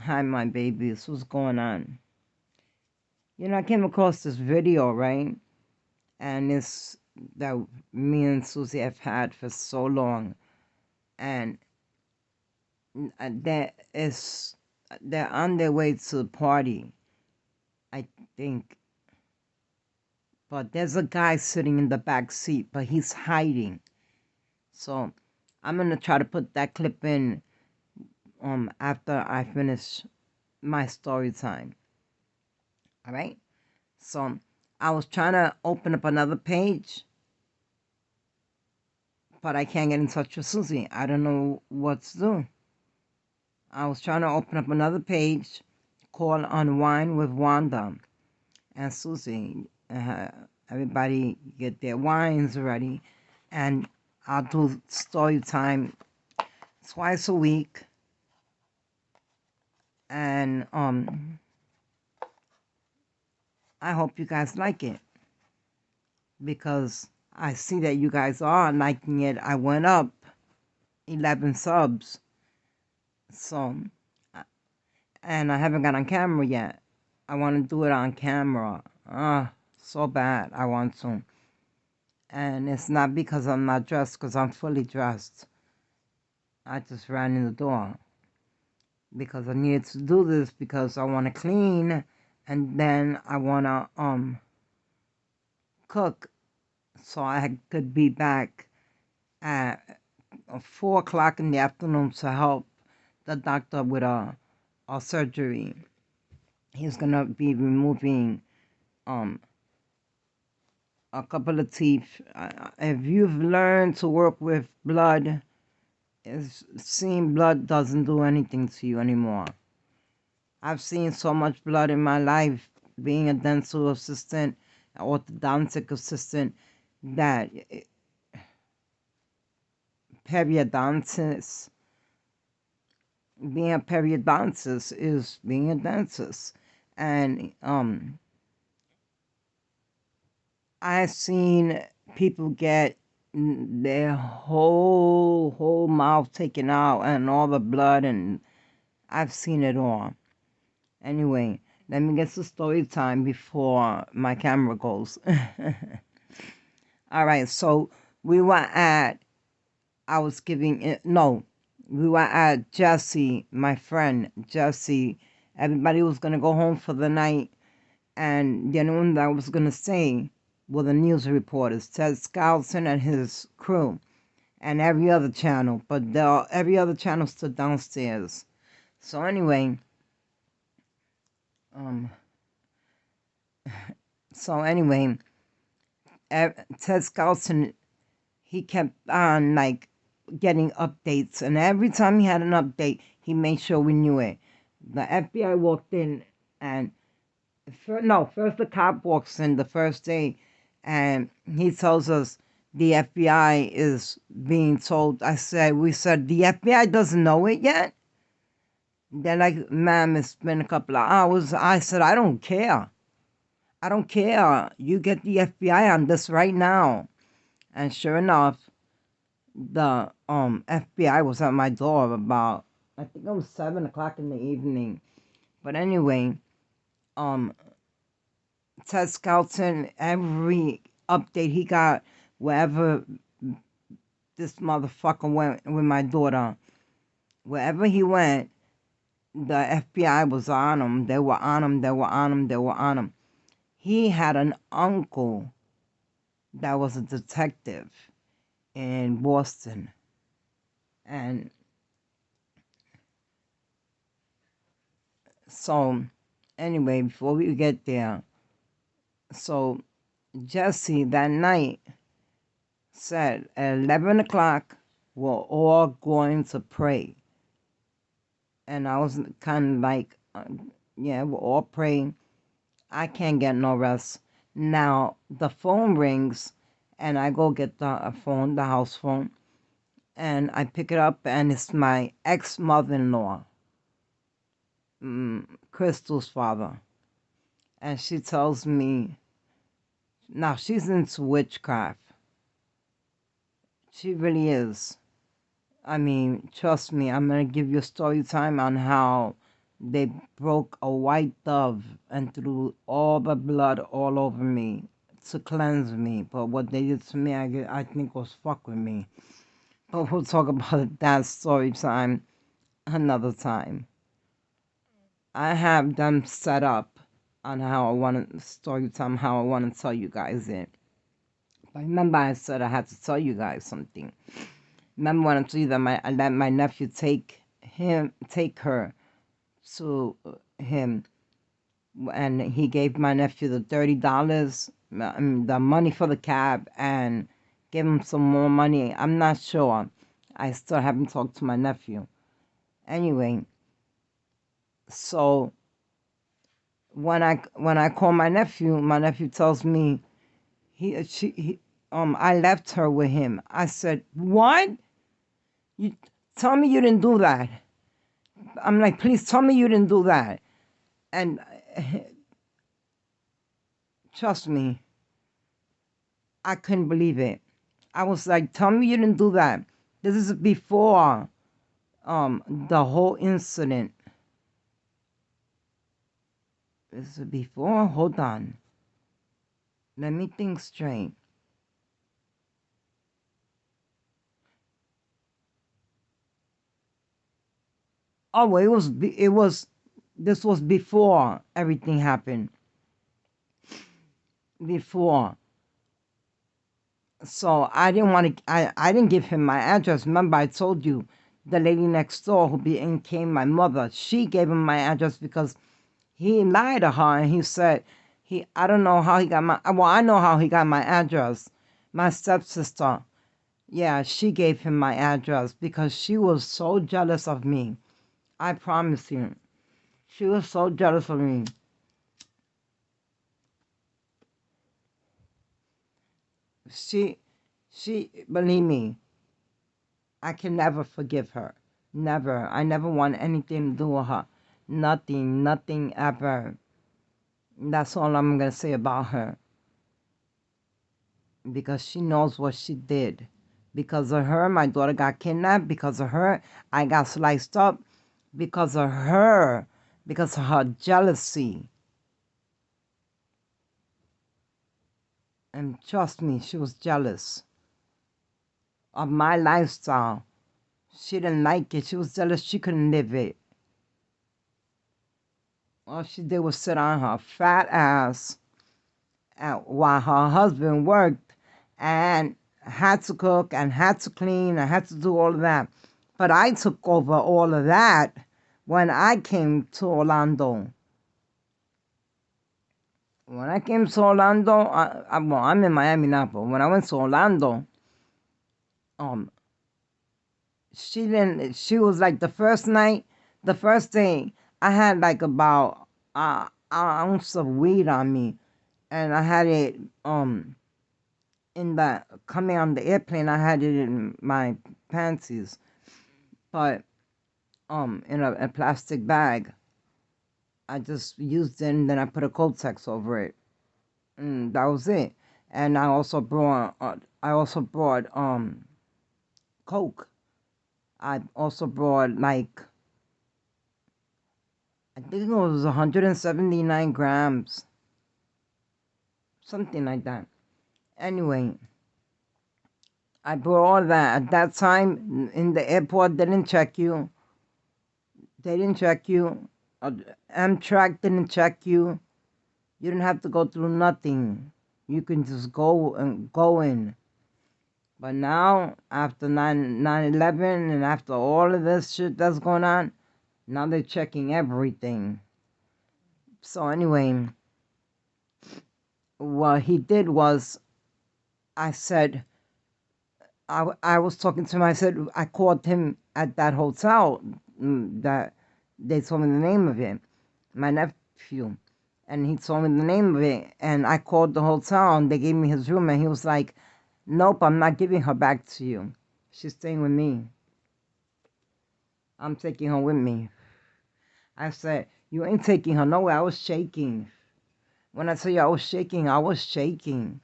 Hi, my babies. What's going on? I came across this video, right? And it's that me and Susie have had for so long. And that is, they're on their way to the party, I think. But there's a guy sitting in the back seat, but he's hiding. So I'm going to try to put that clip in after I finish my story time. All right? So I was trying to open up another page, but I can't get in touch with Susie. I don't know what to do. I was trying to open up another page called Unwind with Wanda and Susie. Everybody get their wines ready, and I'll do story time twice a week. And I hope you guys like it, because I see that you guys are liking it. I went up 11 subs. So, and I haven't got on camera yet. I want to do it on camera. So bad. I want to. And it's not because I'm not dressed, because I'm fully dressed. I just ran in the door because I needed to do this, because I want to clean, and then I want to cook, so I could be back at 4 o'clock in the afternoon to help the doctor with a surgery. He's gonna be removing a couple of teeth. If you've learned to work with blood, seeing blood doesn't do anything to you anymore. I've seen so much blood in my life, being a dental assistant, orthodontic assistant, that periodontist, being a periodontist is being a dentist. And I've seen people get their whole mouth taken out and all the blood, and I've seen it all. Anyway, let me get to story time before my camera goes. All right, so we were at, I was giving it, no, we were at Jesse, my friend, Jesse. Everybody was going to go home for the night, and the only one that I was going to say were the news reporters, Ted Skousen and his crew, and every other channel, but every other channel stood downstairs. So anyway, Ted Skousen, he kept on like getting updates, and every time he had an update, he made sure we knew it. The FBI walked in, and first the cop walks in the first day, and he tells us the FBI is being told. We said, the FBI doesn't know it yet? They're like, ma'am, it's been a couple of hours. I said, I don't care. I don't care. You get the FBI on this right now. And sure enough, the FBI was at my door about, I think it was 7 o'clock in the evening. But anyway, Ted Skelton, every update he got, wherever this motherfucker went with my daughter, wherever he went, the FBI was on him. They were on him. They were on him. They were on him. He had an uncle that was a detective in Boston. And so, anyway, before we get there, so Jesse that night said at 11 o'clock, we're all going to pray. And I was kind of like, yeah, we're all praying. I can't get no rest. Now, the phone rings, and I go get the phone, the house phone, and I pick it up, and it's my ex-mother-in-law, Crystal's father. And she tells me, now she's into witchcraft. She really is. I mean, trust me, I'm going to give you a story time on how they broke a white dove and threw all the blood all over me to cleanse me. But what they did to me, I think was fuck with me. But we'll talk about that story time another time. I have them set up on how I want to story time, how I want to tell you guys it. But remember, I said I had to tell you guys something. Remember when I told you that I let my nephew take her to him, and he gave my nephew the $30, the money for the cab, and gave him some more money. I'm not sure. I still haven't talked to my nephew. Anyway, so when I call my nephew tells me I left her with him. I said, what? You tell me you didn't do that. I'm like, please tell me you didn't do that. And trust me, I couldn't believe it. I was like, tell me you didn't do that. This is before the whole incident. This is before? Hold on. Let me think straight. Oh, this was before everything happened. Before. So I didn't want to, I didn't give him my address. Remember, I told you the lady next door who became my mother, she gave him my address because he lied to her and he said, I don't know how he got I know how he got my address. My stepsister, yeah, she gave him my address because she was so jealous of me. I promise you. She was so jealous of me. She, believe me, I can never forgive her. Never. I never want anything to do with her. Nothing ever. That's all I'm going to say about her. Because she knows what she did. Because of her, my daughter got kidnapped. Because of her, I got sliced up. Because of her. Because of her jealousy. And trust me, she was jealous of my lifestyle. She didn't like it. She was jealous she couldn't live it. All she did was sit on her fat ass while her husband worked and had to cook and had to clean and had to do all of that. But I took over all of that when I came to Orlando. When I came to Orlando, well, I'm in Miami now, but when I went to Orlando, she was like the first day, I had like about an ounce of weed on me, and I had it in the coming on the airplane. I had it in my panties, but in a plastic bag. I just used it and then I put a Kotex over it. And that was it. And I also brought Coke. I also brought like, I think it was 179 grams, something like that. Anyway, I brought all that. At that time, in the airport, they didn't check you. They didn't check you. Amtrak didn't check you. You didn't have to go through nothing. You can just go in. But now, after 9/11 and after all of this shit that's going on, now they're checking everything. So anyway, what he did was, I said, I was talking to him. I said, I called him at that hotel that they told me the name of it, my nephew. And he told me the name of it. And I called the hotel and they gave me his room. And he was like, nope, I'm not giving her back to you. She's staying with me. I'm taking her with me. I said, you ain't taking her nowhere. I was shaking. When I tell you I was shaking, I was shaking.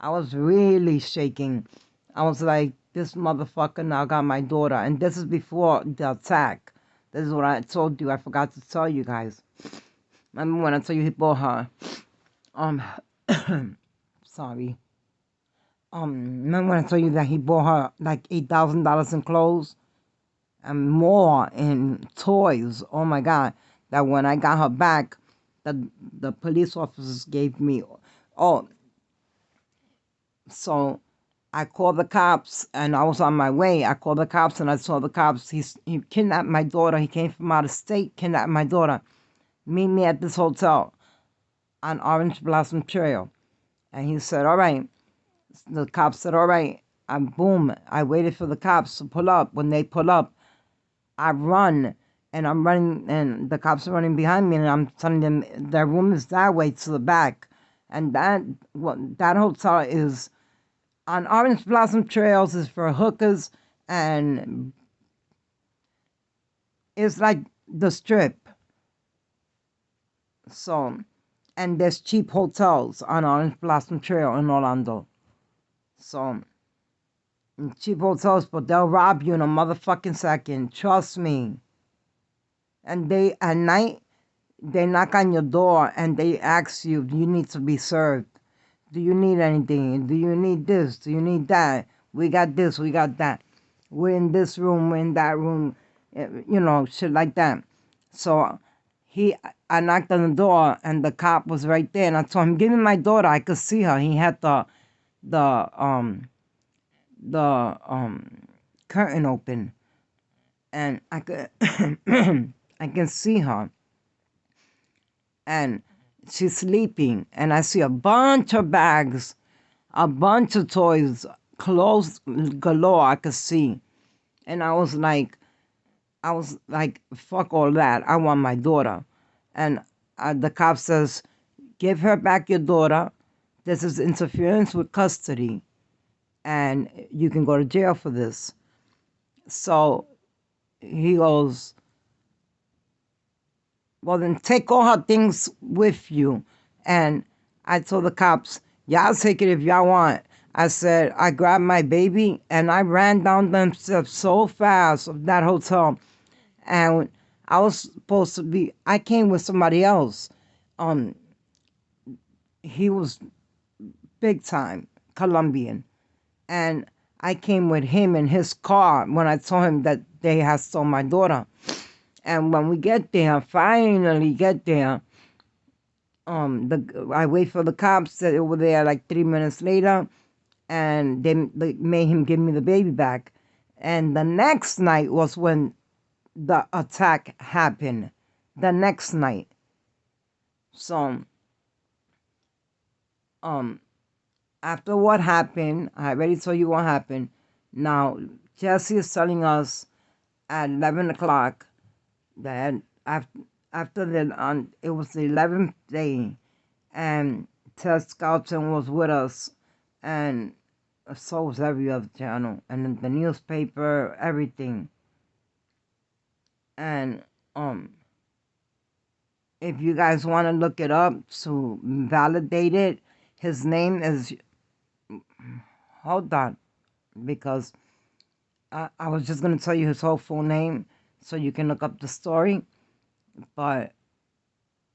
I was really shaking. I was like, this motherfucker now got my daughter. And this is before the attack. This is what I told you. I forgot to tell you guys. Remember when I told you he bought her, um, sorry. Remember when I told you that he bought her like $8,000 in clothes and more in toys? Oh my God! That when I got her back, the police officers gave me. Oh, so I called the cops and I was on my way. I called the cops and I saw the cops. He kidnapped my daughter. He came from out of state, kidnapped my daughter. Meet me at this hotel on Orange Blossom Trail. And he said, all right. The cops said, all right. Boom. I waited for the cops to pull up. When they pull up, I run. And I'm running, and the cops are running behind me, and I'm telling them their room is that way to the back. And that hotel is on Orange Blossom Trails is for hookers, and it's like the strip. So, and there's cheap hotels on Orange Blossom Trail in Orlando. So, cheap hotels, but they'll rob you in a motherfucking second. Trust me. And they, at night, they knock on your door and they ask you, do you need to be served? Do you need anything? Do you need this? Do you need that? We got this, we got that. We're in this room, we're in that room, shit like that. So I knocked on the door and the cop was right there, and I told him, give me my daughter. I could see her. He had the curtain open, and I could I can see her, and she's sleeping, and I see a bunch of bags, a bunch of toys, clothes galore. I could see, and I was like, fuck all that. I want my daughter. And the cop says, give her back your daughter. This is interference with custody, and you can go to jail for this. So he goes, well, then take all her things with you. And I told the cops, y'all take it if y'all want. I said, I grabbed my baby and I ran down them steps so fast of that hotel. And I was supposed to be, I came with somebody else. He was big time Colombian. And I came with him in his car when I told him that they had stole my daughter. And when we get there, finally get there, I wait for the cops that were there like 3 minutes later, and they made him give me the baby back. And the next night was when the attack happened. The next night. So, after what happened, I already told you what happened. Now, Jesse is telling us at 11 o'clock that after it was the 11th day, and Ted Skelton was with us, and so was every other channel, and the newspaper, everything. And if you guys want to look it up to validate it, his name is, hold on, because I was just going to tell you his whole full name so you can look up the story, but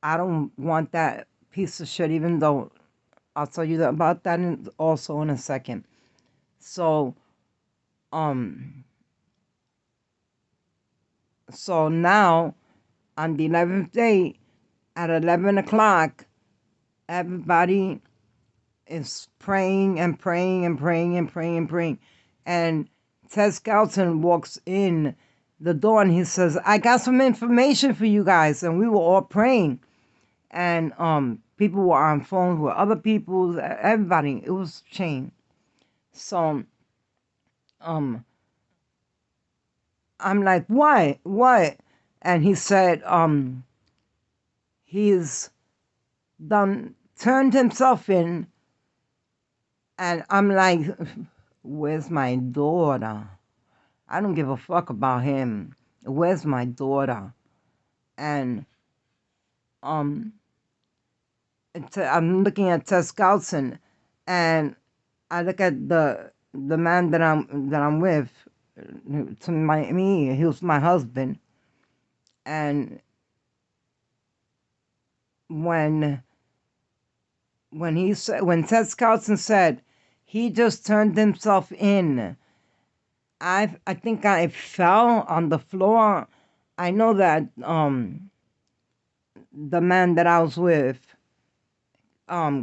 I don't want that piece of shit, even though I'll tell you about that also in a second. So, so now on the 11th day at 11 o'clock, everybody is praying and praying and praying and praying and praying. And Ted Skelton walks in the door and he says, I got some information for you guys. And we were all praying. And people were on phones with other people, everybody. It was a chain. So I'm like, what? What? And he said, he's turned himself in. And I'm like, where's my daughter? I don't give a fuck about him. Where's my daughter? And I'm looking at Ted Skelton, and I look at the man that I'm with. To me, he was my husband, And when when Ted Scoutson said he just turned himself in, I think I fell on the floor. I know that the man that I was with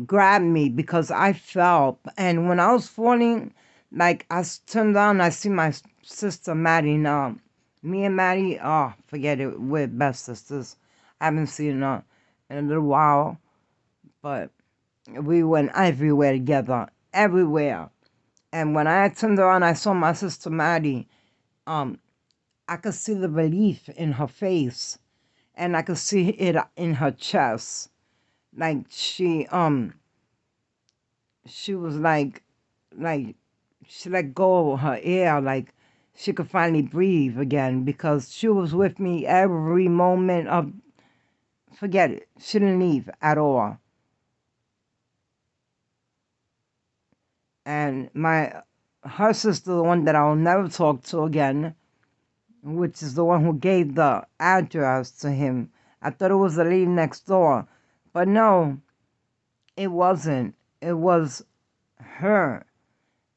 grabbed me because I fell, and when I was falling, like turned on, I see my sister Maddie now. Me and Maddie, oh, forget it, we're best sisters. I haven't seen her in a little while, but we went everywhere together, everywhere. And when I turned around, I saw my sister Maddie. Um, I could see the relief in her face, and I could see it in her chest. Like she was like she let go of her air, like she could finally breathe again because she was with me every moment of. Forget it. She didn't leave at all. And her sister, the one that I'll never talk to again, which is the one who gave the address to him. I thought it was the lady next door, but no, it wasn't. It was her,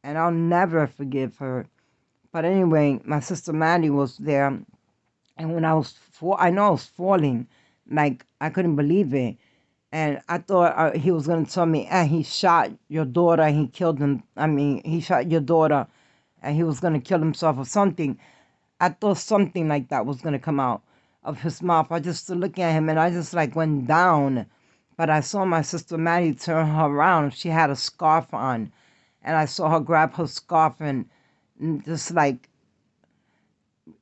and I'll never forgive her. But anyway, my sister Maddie was there, and when I know I was falling, like I couldn't believe it, and I thought he was gonna tell me, he shot your daughter, he killed him. I mean, he shot your daughter, and he was gonna kill himself or something. I thought something like that was gonna come out of his mouth. I just stood looking at him, and I just like went down. But I saw my sister Maddie turn her around. She had a scarf on, and I saw her grab her scarf and just like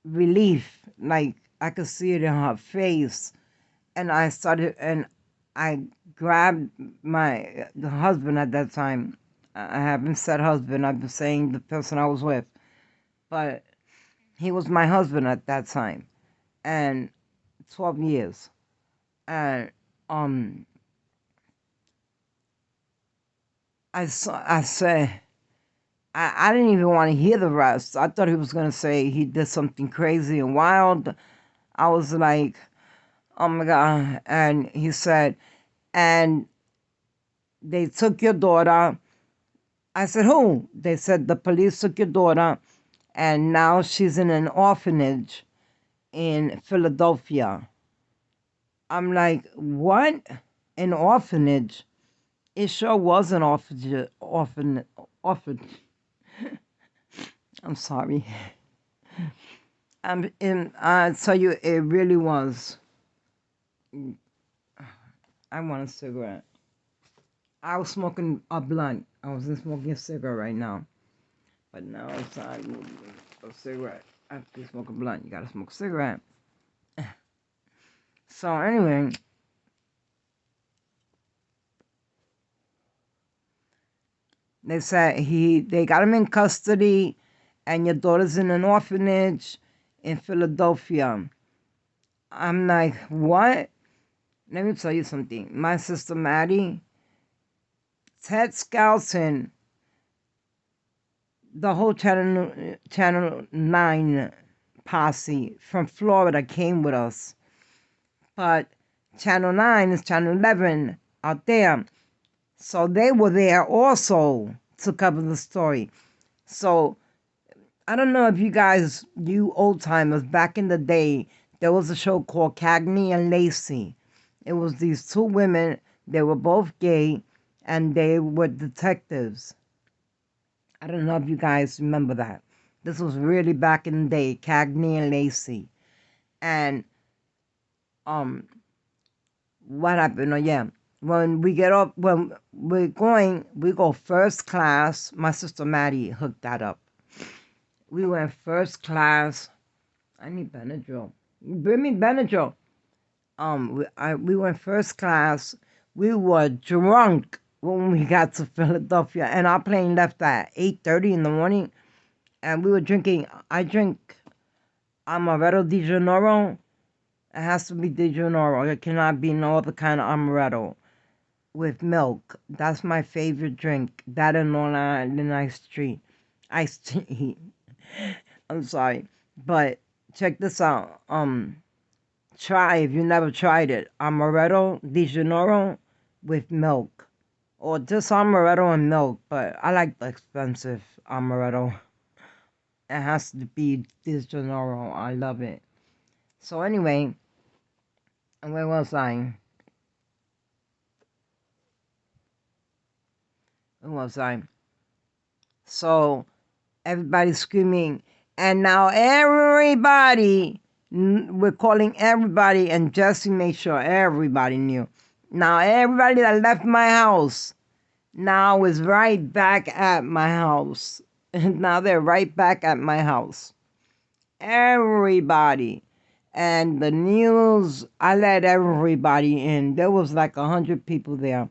relief, like I could see it in her face. And I grabbed the husband at that time. I haven't said husband, I've been saying the person I was with, but he was my husband at that time, and 12 years. And I said, I didn't even want to hear the rest. I thought he was going to say he did something crazy and wild. I was like, oh my God. And he said, and they took your daughter. I said, who? They said the police took your daughter, and now she's in an orphanage in Philadelphia. I'm like, what? An orphanage? It sure was an orphanage. I'm sorry. I tell you, it really was. I want a cigarette. I was smoking a blunt. I wasn't smoking a cigarette right now. But now it's time for a cigarette. After you smoke a blunt, you gotta smoke a cigarette. So anyway, they said they got him in custody, and your daughter's in an orphanage in Philadelphia. I'm like, what? Let me tell you something. My sister Maddie, Ted Scoutson, the whole Channel 9 posse from Florida came with us. But Channel 9 is Channel 11 out there. So they were there also to cover the story. So I don't know if you old timers, back in the day, there was a show called Cagney and Lacey. It was these two women, they were both gay, and they were detectives. I don't know if you guys remember that. This was really back in the day, Cagney and Lacey. And what happened? Oh yeah. When we get up, when we go first class. My sister Maddie hooked that up. We went first class. I need Benadryl. Bring me Benadryl. We went first class. We were drunk when we got to Philadelphia, and our plane left at 8:30 in the morning. And we were drinking. I drink Amaretto di Janeiro. It has to be di Janeiro. It cannot be no other kind of Amaretto with milk. That's my favorite drink. That and Long Island iced tea. Iced tea. I'm sorry, but check this out. Try if you never tried it. Amaretto di Janeiro with milk. Or just amaretto and milk, but I like the expensive amaretto. It has to be di Janeiro. I love it. So anyway, where was I? Where was I? So everybody's screaming, and now we're calling everybody, and Jesse made sure everybody knew. Now everybody that left my house now is right back at my house. Now they're right back at my house. Everybody. And the news, I let everybody in. There was like 100 people there.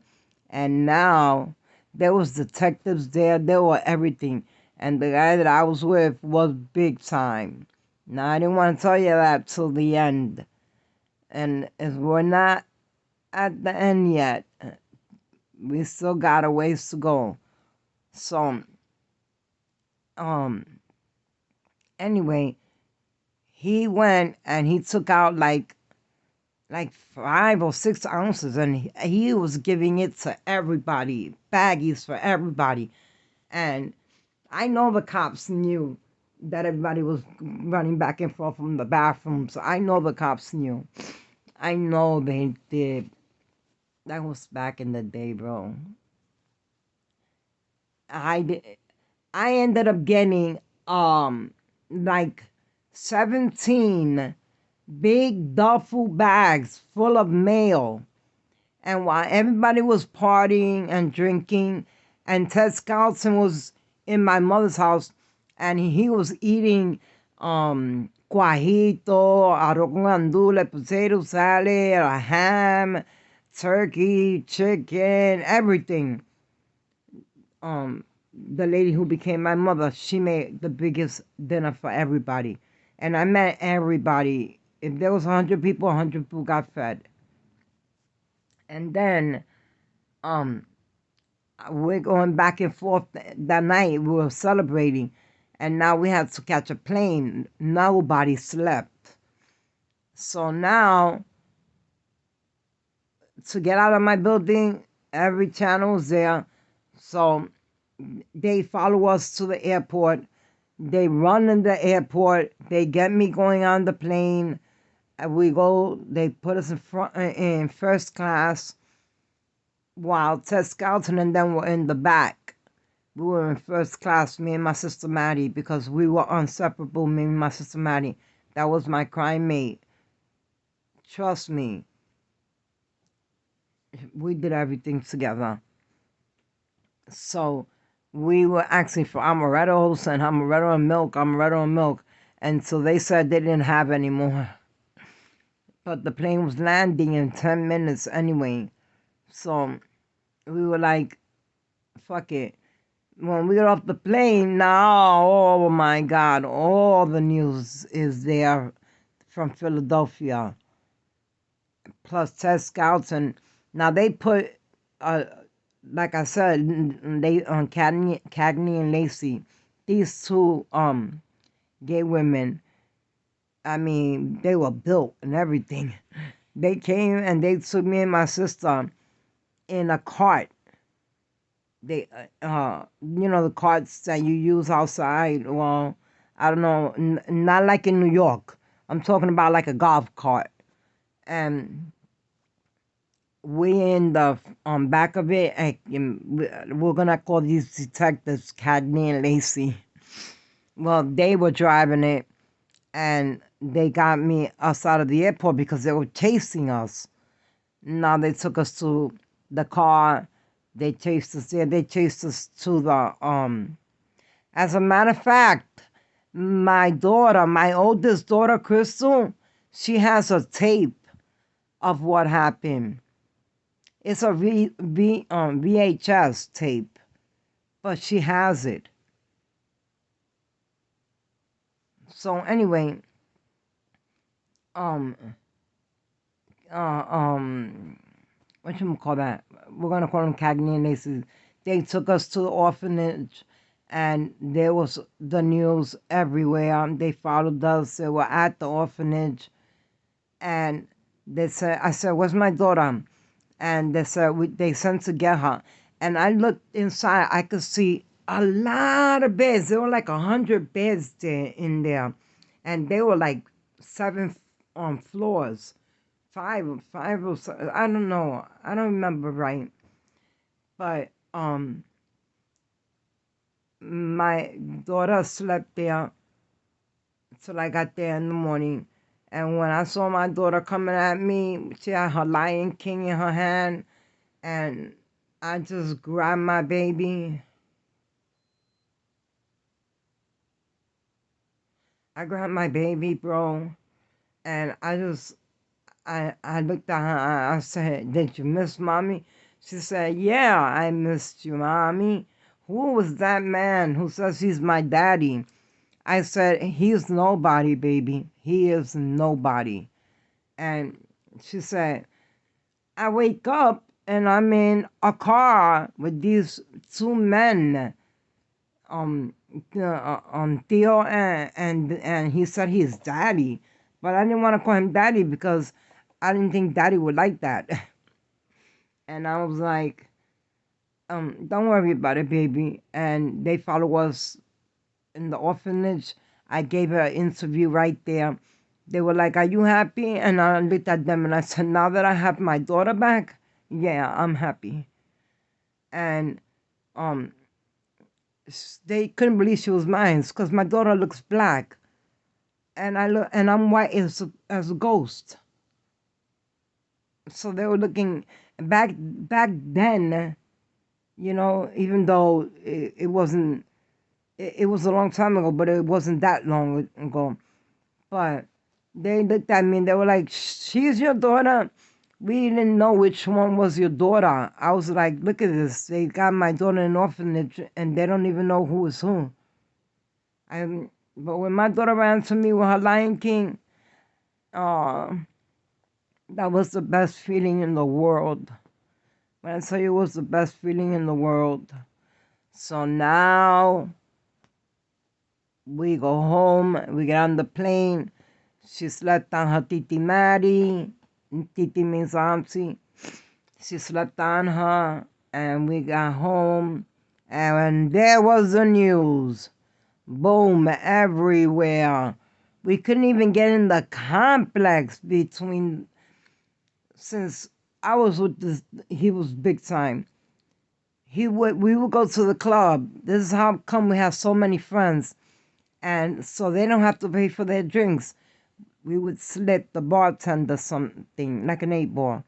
And now there was detectives there. There were everything. And the guy that I was with was big time. Now I didn't want to tell you that till the end. And as we're not at the end yet, we still got a ways to go. So, um, anyway, he went and he took out like 5 or 6 ounces, and he was giving it to everybody, baggies for everybody. And I know the cops knew that everybody was running back and forth from the bathrooms. I know the cops knew. I know they did. That was back in the day, bro. I did. I ended up getting like 17 big duffel bags full of mail. And while everybody was partying and drinking, and Ted Scoutson was in my mother's house, and he was eating cuajito, arroz con gandules, potato salad, a ham, turkey, chicken, everything. The lady who became my mother, she made the biggest dinner for everybody. And I met everybody. If there was 100 people, 100 people got fed. And then we're going back and forth that night. We were celebrating. And now we had to catch a plane. Nobody slept. So now, to get out of my building, every channel was there. So they follow us to the airport. They run in the airport. They get me going on the plane. And we go. They put us in first class, while Ted Scoutson and them were in the back. We were in first class, me and my sister Maddie, because we were inseparable. Me and my sister Maddie. That was my crime mate. Trust me. We did everything together. So we were asking for amarettos and amaretto and milk, amaretto and milk. And so they said they didn't have any more. But the plane was landing in 10 minutes anyway. So we were like, fuck it. When we got off the plane, now, oh my God, all the news is there from Philadelphia. Plus Ted Scouts. And now they put, like I said, they on Cagney and Lacey, these two gay women. I mean, they were built and everything. They came and they took me and my sister in a cart. They, the carts that you use outside. Well, I don't know, not like in New York. I'm talking about like a golf cart. And we in the back of it, and we're gonna call these detectives Cagney and Lacey. Well, they were driving it, and they got us out of the airport because they were chasing us. Now they took us to the car. They chased us there. They chased us to the As a matter of fact, my daughter, my oldest daughter, Crystal, she has a tape of what happened. It's a VHS tape, but she has it. So anyway, um, what you call that? We're gonna call them Cagney and Lacey. They took us to the orphanage, and there was the news everywhere. They followed us. They were at the orphanage, And I said, "Where's my daughter?" And they said, they sent to get her. And I looked inside, I could see a lot of beds. There were like 100 beds there in there. And they were like seven floors. Five or so, I don't know. I don't remember right. But my daughter slept there till I got there in the morning. And when I saw my daughter coming at me, she had her Lion King in her hand, and I just grabbed my baby. I grabbed my baby, bro, and I looked at her. I said, "Did you miss mommy?" She said, "Yeah, I missed you, mommy." Who was that man who says he's my daddy? I said, "He's nobody, baby. He is nobody." And she said, "I wake up and I'm in a car with these two men, um, Theo, and he said he's daddy, but I didn't want to call him daddy because I didn't think daddy would like that." And I was like, "Don't worry about it, baby." And they follow us in the orphanage. I gave her an interview right there. They were like, "Are you happy?" And I looked at them and I said, "Now that I have my daughter back, yeah, I'm happy." And um, they couldn't believe she was mine because my daughter looks black, and I'm white as a ghost. So they were looking back then, even though it wasn't. It was a long time ago, but it wasn't that long ago. But they looked at me and they were like, "She's your daughter." We didn't know which one was your daughter. I was like, "Look at this. They got my daughter in an orphanage and they don't even know who is who." But when my daughter ran to me with her Lion King, uh, that was the best feeling in the world. When I tell you it was the best feeling in the world. So now we go home, we get on the plane. She slept on her Titi Maddie. Titi means auntie. She slept on her, and we got home, and there was the news. Boom, everywhere. We couldn't even get in the complex since I was with this, he was big time. We would go to the club. This is how come we have so many friends. And so they don't have to pay for their drinks. We would slip the bartender something, like an 8 ball.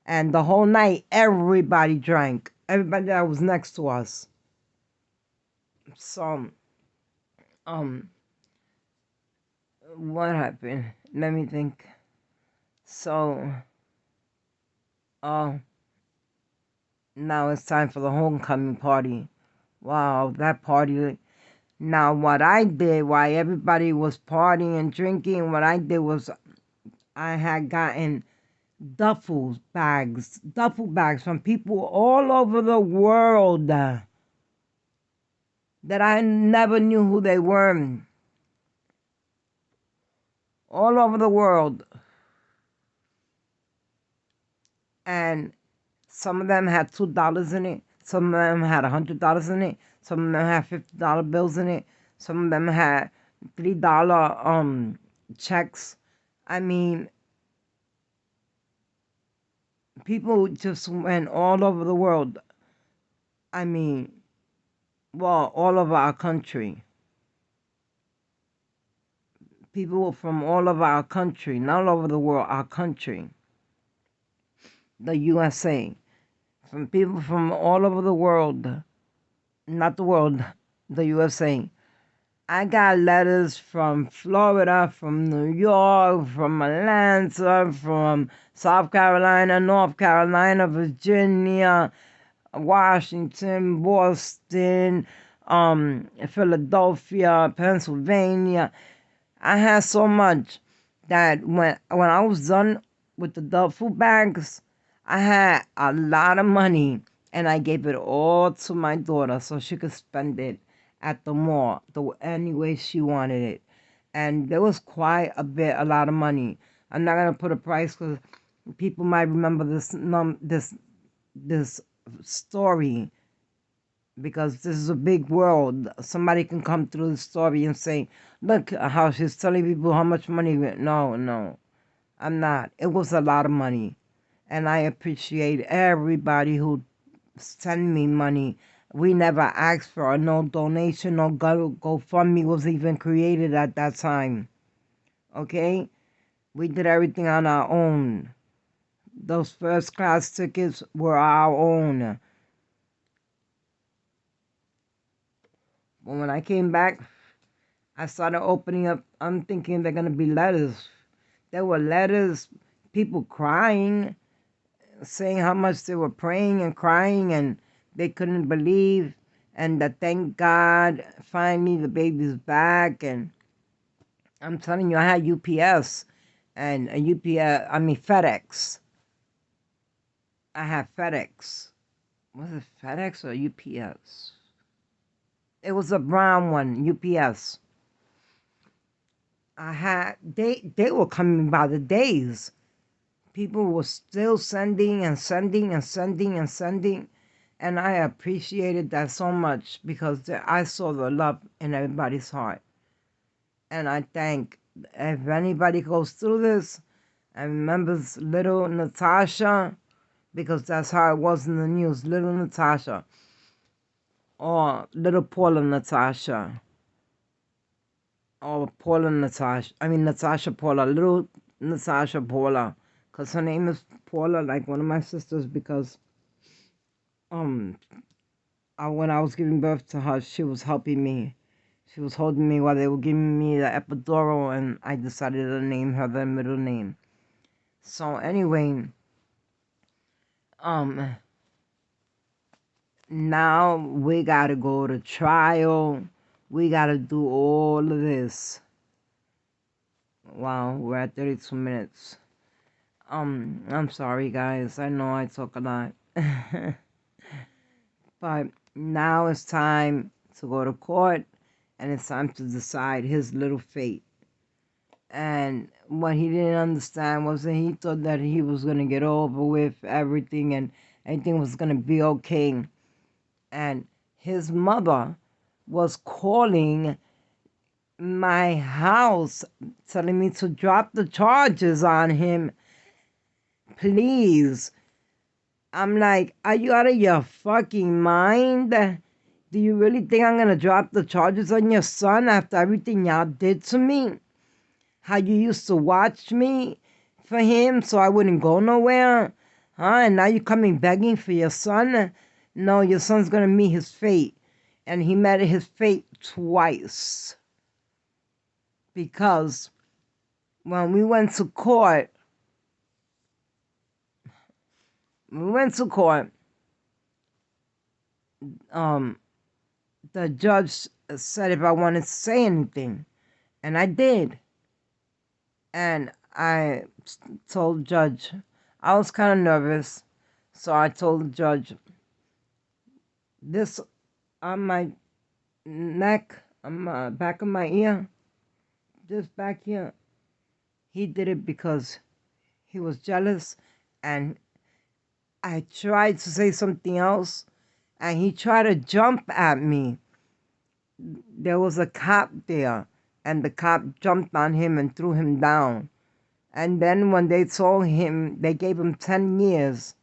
And the whole night, everybody drank. Everybody that was next to us. So, what happened? Let me think. So, uh, now it's time for the homecoming party. Wow, that party. Now, what I did while everybody was partying and drinking, what I did was I had gotten duffel bags from people all over the world that I never knew who they were. All over the world. And some of them had $2 in it. Some of them had $100 in it. Some of them had $50 bills in it. Some of them had $3 checks. I mean, people just went all over the world. I mean, well, all over our country. People from all over our country, not all over the world, our country, the USA. From people from all over the world, not the world, the USA. I got letters from Florida, from New York, from Atlanta, from South Carolina, North Carolina, Virginia, Washington, Boston, Philadelphia, Pennsylvania. I had so much that when I was done with the duffel bags, I had a lot of money, and I gave it all to my daughter so she could spend it at the mall any way she wanted it. And there was quite a lot of money. I'm not gonna put a price because people might remember this story, because this is a big world. Somebody can come through the story and say, "Look how she's telling people how much money." No, I'm not. It was a lot of money, and I appreciate everybody who send me money. We never asked for no donation, no GoFundMe was even created at that time. Okay? We did everything on our own. Those first class tickets were our own. But when I came back, I started opening up. I'm thinking they're going to be letters. There were letters, people crying, saying how much they were praying and crying and they couldn't believe, and that thank God finally the baby's back. And I'm telling you, I had UPS and FedEx. I had FedEx. Was it FedEx or UPS? It was a brown one, UPS. They were coming by the days. People were still sending and sending and sending and sending. And I appreciated that so much because I saw the love in everybody's heart. And I think if anybody goes through this and remembers little Natasha, because that's how it was in the news, little Natasha, or little Paula Natasha, or Paula Natasha, Natasha Paula, little Natasha Paula, because her name is Paula, like one of my sisters, because when I was giving birth to her, she was helping me. She was holding me while they were giving me the epidural, and I decided to name her the middle name. So anyway, now we gotta go to trial. We gotta do all of this. Wow, we're at 32 minutes. I'm sorry guys, I know I talk a lot. But now it's time to go to court, and it's time to decide his little fate. And what he didn't understand was that he thought that he was going to get over with everything and everything was going to be okay. And his mother was calling my house, telling me to drop the charges on him. Please. I'm like, are you out of your fucking mind? Do you really think I'm going to drop the charges on your son after everything y'all did to me? How you used to watch me for him so I wouldn't go nowhere? Huh? And now you're coming begging for your son? No, your son's going to meet his fate. And he met his fate twice. Because when we went to court, the judge said if I wanted to say anything. And I did. And I told the judge, I was kind of nervous, so I told the judge, this on my neck, on my back of my ear, just back here, he did it because he was jealous, and I tried to say something else, and he tried to jump at me. There was a cop there, and the cop jumped on him and threw him down. And then when they told him, they gave him 10 years,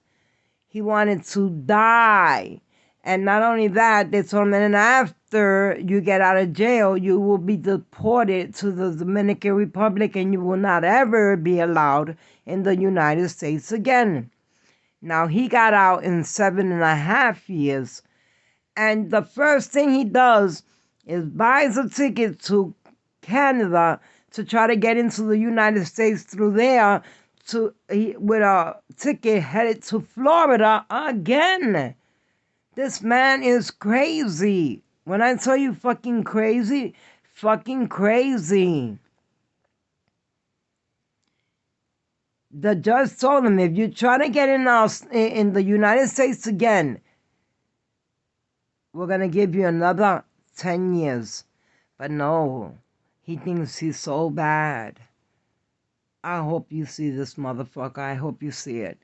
he wanted to die. And not only that, they told him, and after you get out of jail, you will be deported to the Dominican Republic and you will not ever be allowed in the United States again. Now, he got out in 7.5 years. And the first thing he does is buys a ticket to Canada to try to get into the United States through there with a ticket headed to Florida again. This man is crazy. When I tell you fucking crazy, fucking crazy. The judge told him, if you try to get in the United States again, we're going to give you another 10 years. But no, he thinks he's so bad. I hope you see this motherfucker. I hope you see it.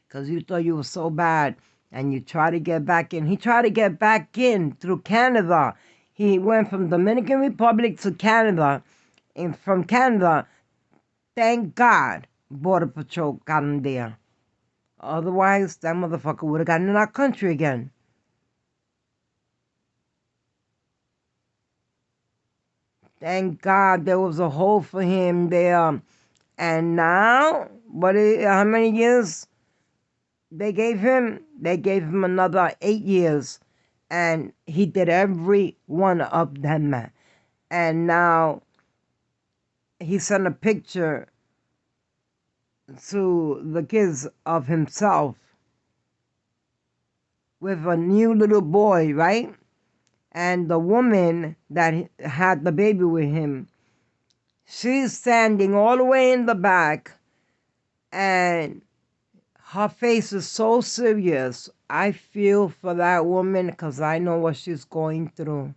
Because you thought you were so bad and you try to get back in. He tried to get back in through Canada. He went from Dominican Republic to Canada. And from Canada, thank God, Border Patrol got him there. Otherwise, that motherfucker would have gotten in our country again. Thank God there was a hole for him there. And now, how many years they gave him? They gave him another 8 years. And he did every one of them. And now he sent a picture to the kids of himself with a new little boy, right? And the woman that had the baby with him, she's standing all the way in the back, and her face is so serious. I feel for that woman because I know what she's going through.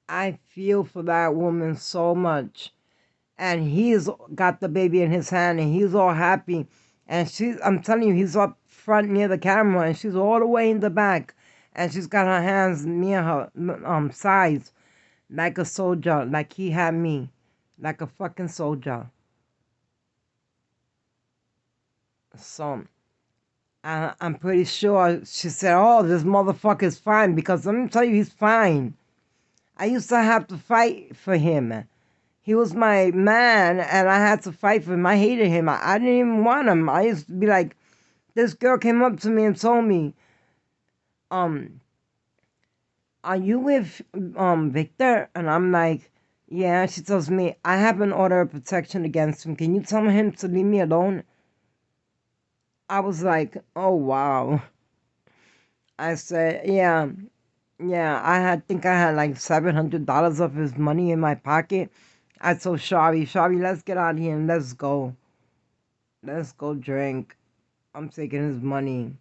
I feel for that woman so much. And he's got the baby in his hand, and he's all happy. And I'm telling you, he's up front near the camera, and she's all the way in the back. And she's got her hands near her sides, like a soldier, like he had me, like a fucking soldier. So, I'm pretty sure she said, oh, this motherfucker's fine, because let me tell you, he's fine. I used to have to fight for him. He was my man, and I had to fight for him. I hated him. I didn't even want him. I used to be like, this girl came up to me and told me, are you with Victor? And I'm like, yeah. She tells me, I have an order of protection against him. Can you tell him to leave me alone? I was like, oh, wow. I said, yeah. I think I had like $700 of his money in my pocket. I told Shari, let's get out of here and let's go. Let's go drink. I'm taking his money.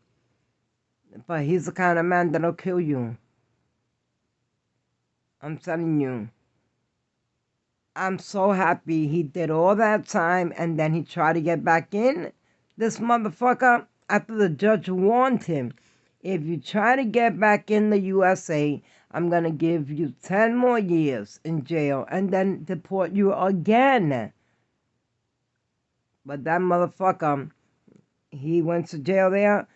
But he's the kind of man that'll kill you. I'm telling you. I'm so happy he did all that time and then he tried to get back in. This motherfucker, after the judge warned him, if you try to get back in the USA, I'm going to give you 10 more years in jail and then deport you again. But that motherfucker, he went to jail there,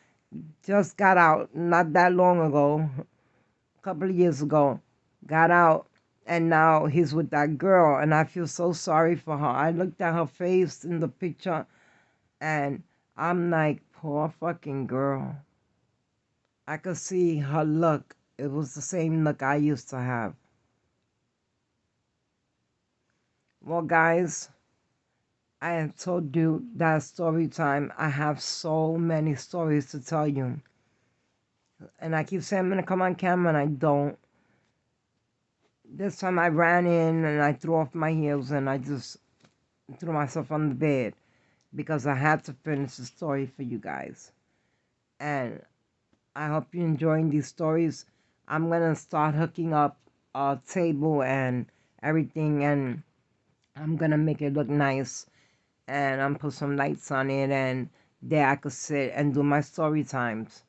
just got out not that long ago, a couple of years ago, got out, and now he's with that girl, and I feel so sorry for her. I looked at her face in the picture, and I'm like, poor fucking girl. I could see her look. It was the same look I used to have. Well, guys, I have told you that story time. I have so many stories to tell you. And I keep saying I'm going to come on camera, and I don't. This time I ran in and I threw off my heels and I just threw myself on the bed because I had to finish the story for you guys. And I hope you're enjoying these stories. I'm going to start hooking up a table and everything, and I'm going to make it look nice. And I'm put some lights on it, and there I could sit and do my story times.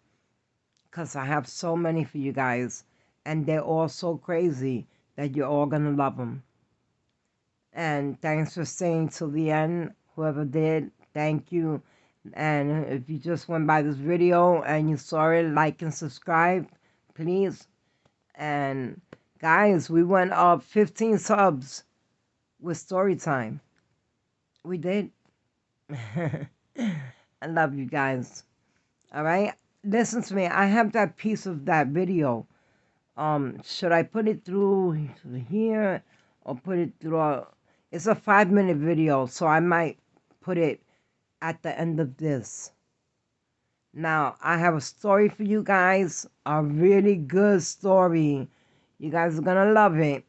Because I have so many for you guys. And they're all so crazy that you're all going to love them. And thanks for staying till the end. Whoever did, thank you. And if you just went by this video and you saw it, like and subscribe, please. And guys, we went up 15 subs with story time. We did. I love you guys. All right? Listen to me. I have that piece of that video. Should I put it through here or put it through it's a 5-minute video, so I might put it at the end of this. Now, I have a story for you guys, a really good story. You guys are gonna love it.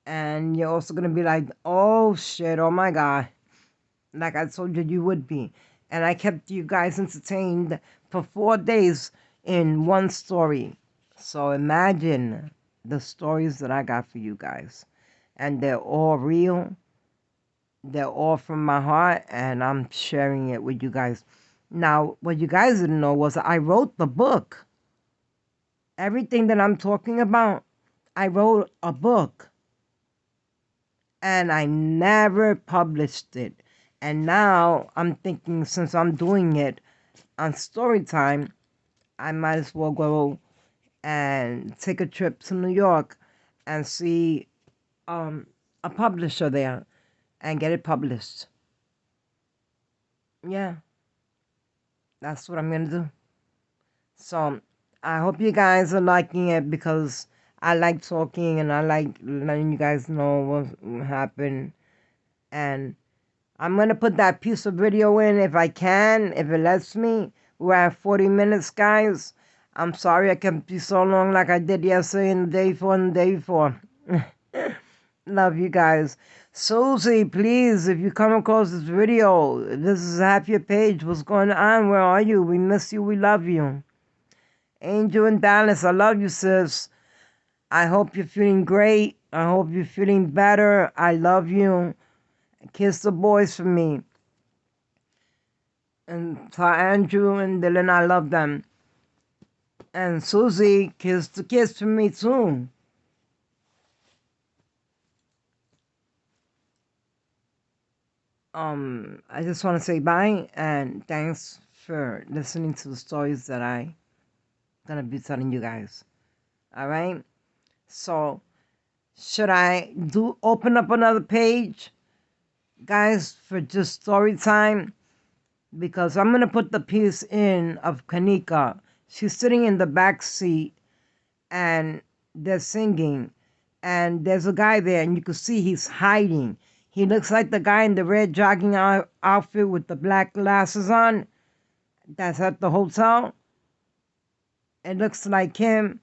And you're also gonna be like, oh shit, oh my God. Like I told you, you would be. And I kept you guys entertained for 4 days in one story. So imagine the stories that I got for you guys. And they're all real. They're all from my heart, and I'm sharing it with you guys. Now, what you guys didn't know was I wrote the book. Everything that I'm talking about, I wrote a book, and I never published it. And now I'm thinking, since I'm doing it on Storytime, I might as well go and take a trip to New York and see a publisher there and get it published. Yeah, that's what I'm gonna do. So I hope you guys are liking it, because I like talking and I like letting you guys know what happened. And I'm gonna put that piece of video in if I can, if it lets me. We're at 40 minutes, guys. I'm sorry I can't be so long like I did yesterday and the day before and the day before. Love you guys. Susie, please, if you come across this video, this is half your page. What's going on? Where are you? We miss you. We love you. Angel in Dallas, I love you, sis. I hope you're feeling great. I hope you're feeling better. I love you. Kiss the boys for me. And to Andrew and Dylan, I love them. And Susie, kiss the kids for me too. I just want to say bye and thanks for listening to the stories that I gonna be telling you guys. All right. So, should I open up another page, guys, for just story time? Because I'm gonna put the piece in of Kanika. She's sitting in the back seat and they're singing, and there's a guy there, and you can see he's hiding. He looks like the guy in the red jogging outfit with the black glasses on. That's at the hotel. It looks like him,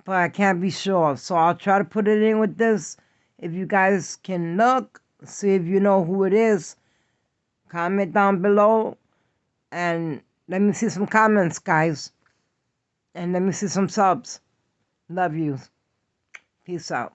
but I can't be sure. So I'll try to put it in with this. If you guys can look, see if you know who it is. Comment down below. And let me see some comments, guys. And let me see some subs. Love you. Peace out.